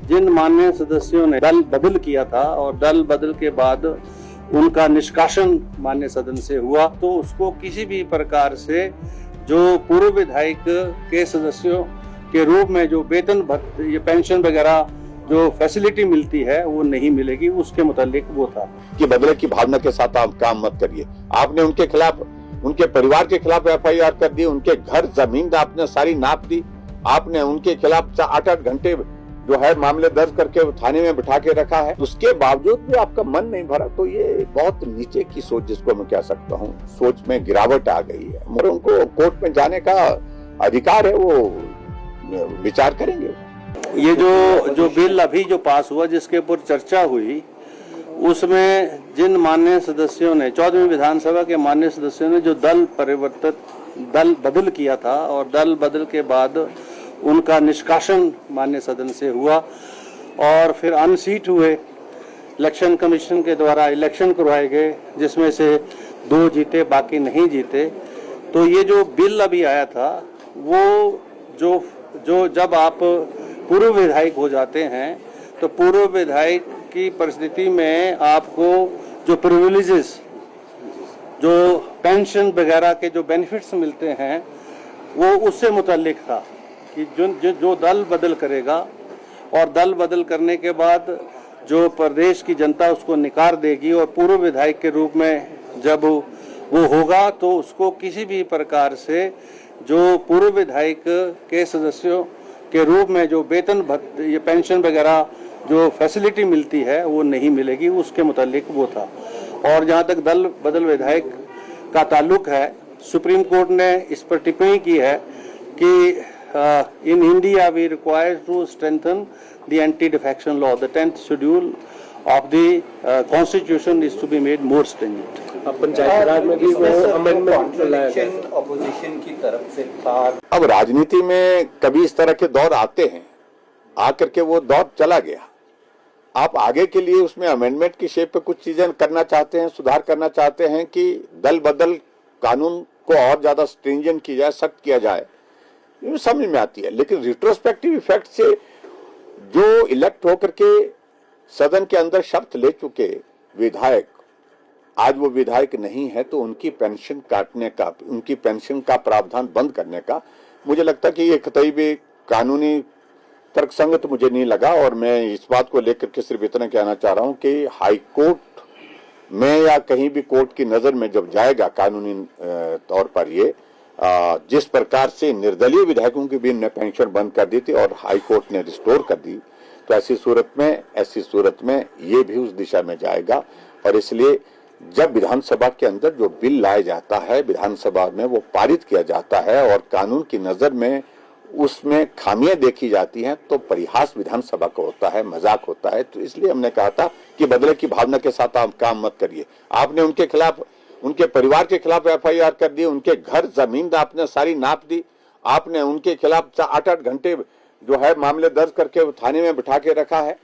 जिन माननीय सदस्यों ने दल बदल किया था और दल बदल के बाद उनका निष्कासन माननीय सदन से हुआ, तो उसको किसी भी प्रकार से जो पूर्व विधायक के सदस्यों के रूप में जो वेतन ये पेंशन वगैरह जो फैसिलिटी मिलती है वो नहीं मिलेगी, उसके मुतालिक वो था कि बदले की भावना के साथ आप काम मत करिए। आपने उनके खिलाफ, उनके परिवार के खिलाफ एफआईआर कर दी, उनके घर जमीन आपने सारी नाप दी, आपने उनके खिलाफ 8-8 घंटे जो है मामले दर्ज करके थाने में बिठा के रखा है, उसके बावजूद भी आपका मन नहीं भरा, तो ये बहुत नीचे की सोच जिसको मैं कह सकता हूँ, सोच में गिरावट आ गई है। मगर उनको कोर्ट में जाने का अधिकार है, वो विचार करेंगे। ये जो बिल अभी जो पास हुआ जिसके ऊपर चर्चा हुई, उसमें जिन माननीय सदस्यों ने 14वीं विधानसभा के माननीय सदस्यों ने जो दल बदल किया था और दल बदल के बाद उनका निष्कासन माननीय सदन से हुआ और फिर अनसीट हुए, इलेक्शन कमीशन के द्वारा इलेक्शन करवाए गए जिसमें से 2 जीते बाकी नहीं जीते। तो ये जो बिल अभी आया था वो जो जब आप पूर्व विधायक हो जाते हैं तो पूर्व विधायक की परिस्थिति में आपको जो प्रिविलेजेस, जो पेंशन वगैरह के जो बेनिफिट्स मिलते हैं वो उससे मुताल्लिक था कि जो दल बदल करेगा और दल बदल करने के बाद जो प्रदेश की जनता उसको निकार देगी और पूर्व विधायक के रूप में जब वो होगा तो उसको किसी भी प्रकार से जो पूर्व विधायक के सदस्यों के रूप में जो वेतन ये पेंशन वगैरह जो फैसिलिटी मिलती है वो नहीं मिलेगी, उसके मुतालिक वो था। और जहाँ तक दल बदल विधायक का ताल्लुक है, सुप्रीम कोर्ट ने इस पर टिप्पणी की है कि in India we require to strengthen the anti defection law, the 10th schedule of the constitution is to be made more stringent. Panchayat raj में भी वो अमेंडमेंट ऑपोजिशन की तरफ से था। अब राजनीति में कभी इस तरह के दौर आते हैं, आकर के वो दौर चला गया। आप आगे के लिए उसमें अमेंडमेंट की शेप पे कुछ चीजें करना चाहते हैं, सुधार करना चाहते हैं कि दल बदल कानून को और ज्यादा स्ट्रिंजेंट किया जाए, सख्त किया जाए, ये समझ में आती है। लेकिन रिट्रोस्पेक्टिव इफेक्ट से जो इलेक्ट होकर के सदन के अंदर शर्त ले चुके विधायक आज वो विधायक नहीं है, तो उनकी पेंशन काटने का, उनकी पेंशन का प्रावधान बंद करने का मुझे लगता कि ये कतई भी कानूनी तर्कसंगत मुझे नहीं लगा। और मैं इस बात को लेकर के सिर्फ इतना कहना चाह रहा हूं कि हाई कोर्ट में या कहीं भी कोर्ट की नजर में जब जाएगा कानूनी तौर पर ये जिस प्रकार से निर्दलीय विधायकों की भी इन्होंने पेंशन बंद कर दी थी और हाई कोर्ट ने रिस्टोर कर दी, तो ऐसी सूरत में ये भी उस दिशा में जाएगा। और इसलिए जब विधानसभा के अंदर जो बिल लाया जाता है, विधानसभा में वो पारित किया जाता है और कानून की नजर में उसमें खामियां देखी जाती हैं, तो परिहास विधानसभा का होता है, मजाक होता है। तो इसलिए हमने कहा था कि बदले की भावना के साथ आप काम मत करिए। आपने उनके खिलाफ, उनके परिवार के खिलाफ एफआईआर कर दी, उनके घर जमीन आपने सारी नाप दी, आपने उनके खिलाफ 8-8 घंटे जो है मामले दर्ज करके थाने में बिठा के रखा है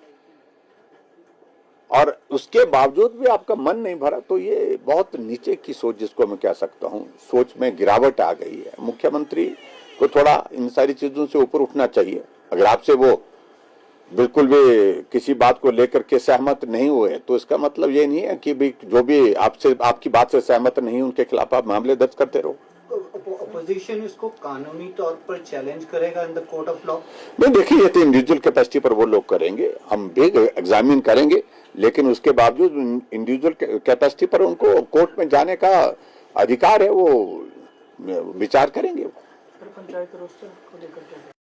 और उसके बावजूद भी आपका मन नहीं भरा, तो ये बहुत नीचे की सोच जिसको मैं कह सकता हूँ, सोच में गिरावट आ गई है। मुख्यमंत्री को थोड़ा इन सारी चीजों से ऊपर उठना चाहिए। अगर आपसे वो बिल्कुल भी किसी बात को लेकर के सहमत नहीं हुए तो इसका मतलब ये नहीं है कि भी जो भी आपसे, आपकी बात से सहमत नहीं उनके खिलाफ आप मामले दर्ज करते रहो। अपोजिशन इसको कानूनी तौर पर चैलेंज करेगा in the court of law? नहीं, देखिए ये तो इंडिविजुअल कैपेसिटी पर वो लोग करेंगे, हम भी एग्जामिन करेंगे, लेकिन उसके बावजूद इंडिविजुअल कैपेसिटी पर उनको कोर्ट में जाने का अधिकार है, वो विचार करेंगे। पंचायत रोस्टर को लेकर